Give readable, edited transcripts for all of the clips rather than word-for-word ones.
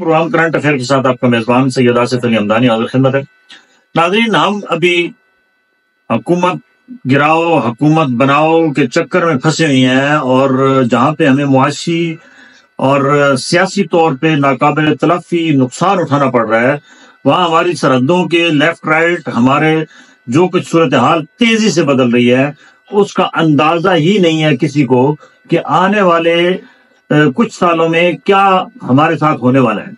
Programme current affair کے ساتھ آپ کا میزبان سید آصف علی حمدانی حاضر خدمت ہے۔ ناظرین، ہم ابھی حکومت گراؤ حکومت بناؤ کے چکر میں پھنسے ہوئی ہیں، اور جہاں پہ ہمیں معاشی اور سیاسی طور پہ ناقابل تلافی نقصان اٹھانا پڑ رہا ہے، وہاں ہماری سرحدوں کے لیفٹ رائٹ ہمارے جو کچھ صورتحال تیزی سے بدل رہی ہے، اس کا اندازہ ہی نہیں ہے کسی کو کہ آنے والے کچھ سالوں میں کیا ہمارے ساتھ ہونے والا ہے۔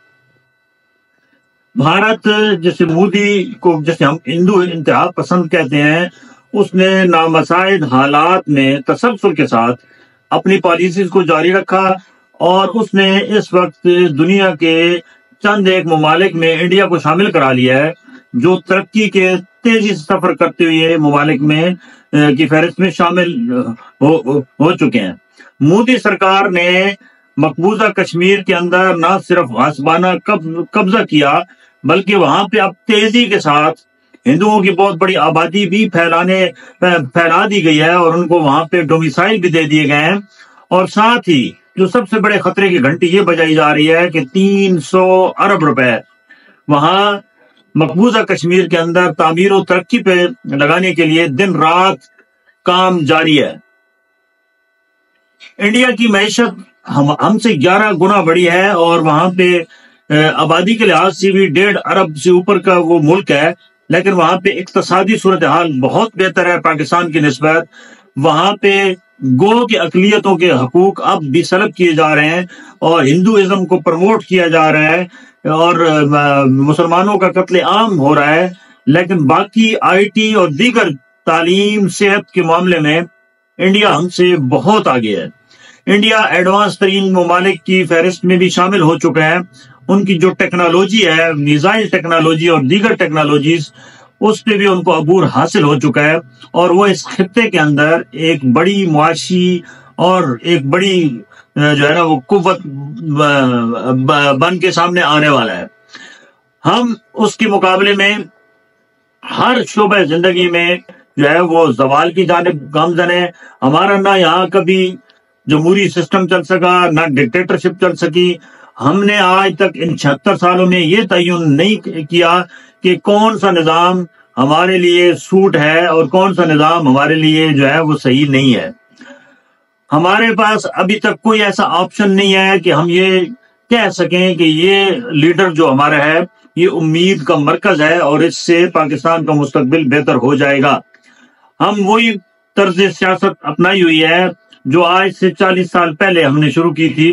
بھارت جیسے مودی کو جیسے ہم ہندو انتہا پسند کہتے ہیں، اس نے نامساعد حالات میں تسلسل کے ساتھ اپنی پالیسیز کو جاری رکھا، اور اس نے اس وقت دنیا کے چند ایک ممالک میں انڈیا کو شامل کرا لیا ہے، جو ترقی کے تیزی سے سفر کرتے ہوئے ممالک میں کی فہرست میں شامل ہو چکے ہیں۔ مودی سرکار نے مقبوضہ کشمیر کے اندر نہ صرف غصبانہ قبضہ کیا، بلکہ وہاں پہ اب تیزی کے ساتھ ہندوؤں کی بہت بڑی آبادی بھی پھیلا دی گئی ہے، اور ان کو وہاں پہ ڈومیسائل بھی دے دیے گئے ہیں۔ اور ساتھ ہی جو سب سے بڑے خطرے کی گھنٹی یہ بجائی جا رہی ہے کہ 300 ارب روپے وہاں مقبوضہ کشمیر کے اندر تعمیر و ترقی پہ لگانے کے لیے دن رات کام جاری ہے۔ انڈیا کی معیشت ہم سے 11 گنا بڑی ہے، اور وہاں پہ آبادی کے لحاظ سے بھی 1.5 ارب سے اوپر کا وہ ملک ہے، لیکن وہاں پہ اقتصادی صورتحال بہت بہتر ہے پاکستان کی نسبت۔ وہاں پہ گو کی اقلیتوں کے حقوق اب بھی سلب کیے جا رہے ہیں، اور ہندوازم کو پروموٹ کیا جا رہا ہے، اور مسلمانوں کا قتل عام ہو رہا ہے، لیکن باقی آئی ٹی اور دیگر تعلیم صحت کے معاملے میں انڈیا ہم سے بہت آگے ہے۔ انڈیا ایڈوانس ترین ممالک کی فہرست میں بھی شامل ہو چکا ہے۔ ان کی جو ٹیکنالوجی ہے، میزائل ٹیکنالوجی اور دیگر ٹیکنالوجیز، اس پہ بھی ان کو عبور حاصل ہو چکا ہے، اور وہ اس خطے کے اندر ایک بڑی معاشی اور ایک بڑی جو ہے نا وہ قوت بن کے سامنے آنے والا ہے۔ ہم اس کے مقابلے میں ہر شعبہ زندگی میں جو ہے وہ زوال کی جانب گامزن ہے۔ ہمارا نہ یہاں کبھی جمہوری سسٹم چل سکا، نہ ڈکٹیٹرشپ چل سکی۔ ہم نے آج تک ان 76 سالوں میں یہ تعین نہیں کیا کہ کون سا نظام ہمارے لیے سوٹ ہے اور کون سا نظام ہمارے لیے جو ہے وہ صحیح نہیں ہے۔ ہمارے پاس ابھی تک کوئی ایسا آپشن نہیں ہے کہ ہم یہ کہہ سکیں کہ یہ لیڈر جو ہمارا ہے یہ امید کا مرکز ہے، اور اس سے پاکستان کا مستقبل بہتر ہو جائے گا۔ ہم وہی طرز سیاست اپنائی ہوئی ہے جو آج سے 40 سال پہلے ہم نے شروع کی تھی۔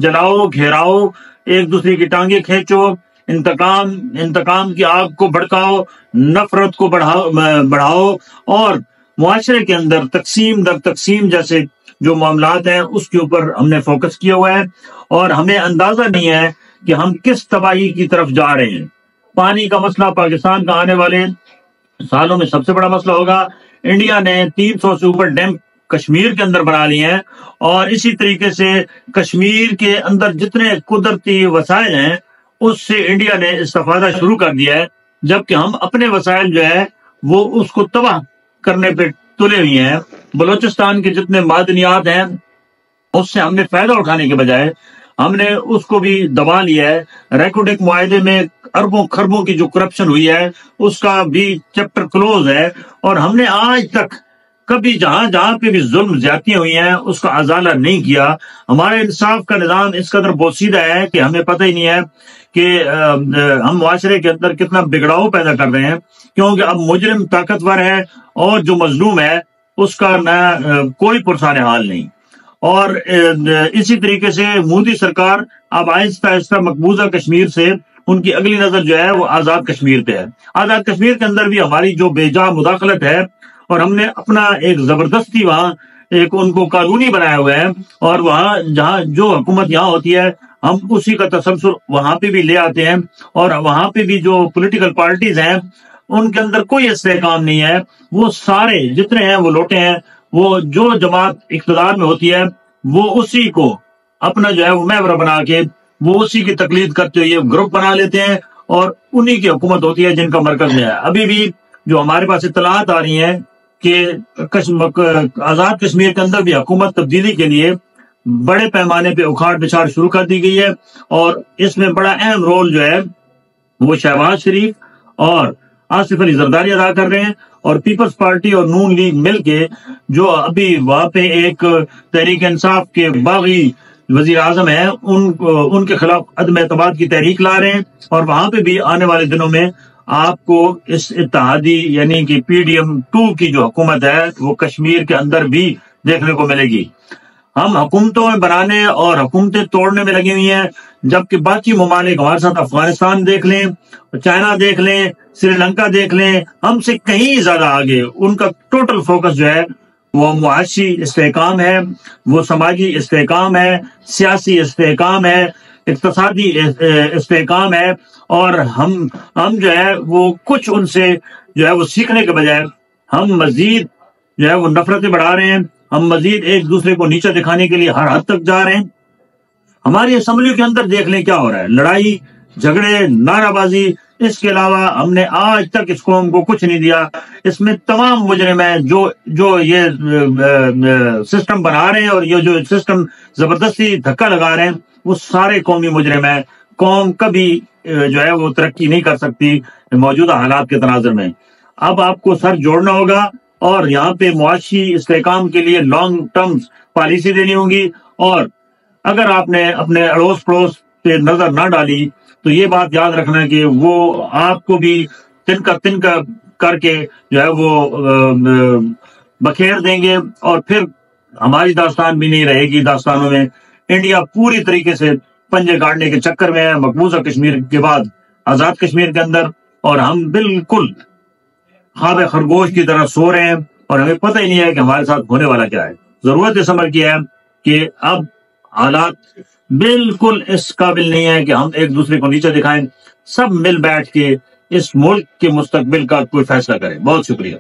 جلاؤ، گھیراؤ، ایک دوسرے کی ٹانگیں کھینچو، انتقام کی آگ کو بھڑکاؤ، نفرت کو بڑھاؤ، اور معاشرے کے اندر تقسیم در تقسیم جیسے جو معاملات ہیں اس کے اوپر ہم نے فوکس کیا ہوا ہے، اور ہمیں اندازہ نہیں ہے کہ ہم کس تباہی کی طرف جا رہے ہیں۔ پانی کا مسئلہ پاکستان کا آنے والے سالوں میں سب سے بڑا مسئلہ ہوگا۔ انڈیا نے 300 سے اوپر ڈیم کشمیر کے اندر بنا لیے ہیں، اور اسی طریقے سے کشمیر کے اندر جتنے قدرتی وسائل ہیں اس سے انڈیا نے استفادہ شروع کر دیا ہے، جبکہ ہم اپنے وسائل جو ہے وہ اس کو تباہ کرنے پہ تلے ہوئے ہیں۔ بلوچستان کے جتنے معدنیات ہیں اس سے ہم نے فائدہ اٹھانے کے بجائے ہم نے اس کو بھی دبا لیا ہے۔ ریکوڈک معاہدے میں اربوں خربوں کی جو کرپشن ہوئی ہے اس کا بھی چیپٹر کلوز ہے، اور ہم نے آج تک کبھی جہاں پہ بھی ظلم زیادتیاں ہوئی ہیں اس کا ازالہ نہیں کیا۔ ہمارا انصاف کا نظام اس قدر بوسیدہ ہے کہ ہمیں پتہ ہی نہیں ہے کہ ہم معاشرے کے اندر کتنا بگڑاؤ پیدا کر رہے ہیں، کیونکہ اب مجرم طاقتور ہے اور جو مظلوم ہے اس کا نہ کوئی پرسان حال نہیں۔ اور اسی طریقے سے مودی سرکار اب آہستہ آہستہ مقبوضہ کشمیر سے ان کی اگلی نظر جو ہے وہ آزاد کشمیر پہ ہے۔ آزاد کشمیر کے اندر بھی ہماری جو بے جا مداخلت ہے، اور ہم نے اپنا ایک زبردستی وہاں ایک ان کو قانونی بنایا ہوا ہے، اور وہاں جہاں جو حکومت یہاں ہوتی ہے ہم اسی کا تسلسل وہاں پہ بھی لے آتے ہیں، اور وہاں پہ بھی جو پولیٹیکل پارٹیز ہیں ان کے اندر کوئی استحکام نہیں ہے۔ وہ سارے جتنے ہیں وہ لوٹے ہیں، وہ جو جماعت اقتدار میں ہوتی ہے وہ اسی کو اپنا جو ہے وہ محور بنا کے وہ اسی کی تقلید کرتے ہوئے گروپ بنا لیتے ہیں، اور انہی کی حکومت ہوتی ہے جن کا مرکز میں ہے۔ ابھی بھی جو ہمارے پاس اطلاعات آ رہی ہیں کہ آزاد کشمیر کے اندر بھی حکومت تبدیلی کے لیے بڑے پیمانے پہ اکھاڑ بچھاڑ شروع کر دی گئی ہے، اور اس میں بڑا اہم رول جو ہے وہ شہباز شریف اور آصف علی زرداری ادا کر رہے ہیں، اور پیپلز پارٹی اور نون لیگ مل کے جو ابھی وہاں پہ ایک تحریک انصاف کے باغی وزیر اعظم ہیں ان کے خلاف عدم اعتماد کی تحریک لا رہے ہیں، اور وہاں پہ بھی آنے والے دنوں میں آپ کو اس اتحادی یعنی کہ PDM-2 کی جو حکومت ہے وہ کشمیر کے اندر بھی دیکھنے کو ملے گی۔ ہم حکومتوں میں بنانے اور حکومتیں توڑنے میں لگی ہوئی ہیں، جبکہ باقی ممالک ہمارے ساتھ افغانستان دیکھ لیں، چائنا دیکھ لیں، سری لنکا دیکھ لیں، ہم سے کہیں زیادہ آگے ان کا ٹوٹل فوکس جو ہے وہ معاشی استحکام ہے، وہ سماجی استحکام ہے، سیاسی استحکام ہے، اقتصادی استحکام ہے، اور ہم جو ہے وہ کچھ ان سے جو ہے وہ سیکھنے کے بجائے ہم مزید جو ہے وہ نفرتیں بڑھا رہے ہیں، ہم مزید ایک دوسرے کو نیچا دکھانے کے لیے ہر حد تک جا رہے ہیں۔ ہماری اسمبلیوں کے اندر دیکھ لیں کیا ہو رہا ہے، لڑائی جھگڑے، نعرہ بازی، اس کے علاوہ ہم نے آج تک اس قوم کو کچھ نہیں دیا۔ اس میں تمام مجرم ہیں جو یہ سسٹم بنا رہے ہیں اور یہ جو سسٹم زبردستی دھکا لگا رہے ہیں، وہ سارے قومی مجرم ہیں۔ قوم کبھی جو ہے وہ ترقی نہیں کر سکتی موجودہ حالات کے تناظر میں۔ اب آپ کو سر جوڑنا ہوگا اور یہاں پہ معاشی استحکام کے لیے لانگ ٹرم پالیسی دینی ہوگی، اور اگر آپ نے اپنے اڑوس پڑوس پہ نظر نہ ڈالی تو یہ بات یاد رکھنا کہ وہ آپ کو بھی تنکا کر کے جو ہے وہ بکھیر دیں گے، اور پھر ہماری داستان بھی نہیں رہے گی داستانوں میں۔ انڈیا پوری طریقے سے پنجے گاڑنے کے چکر میں ہے مقبوضہ کشمیر کے بعد آزاد کشمیر کے اندر، اور ہم بالکل خواب خرگوش کی طرح سو رہے ہیں، اور ہمیں پتہ ہی نہیں ہے کہ ہمارے ساتھ ہونے والا کیا ہے۔ ضرورت اس عمل کی ہے کہ اب حالات بالکل اس قابل نہیں ہے کہ ہم ایک دوسرے کو نیچے دکھائیں، سب مل بیٹھ کے اس ملک کے مستقبل کا کوئی فیصلہ کریں۔ بہت شکریہ۔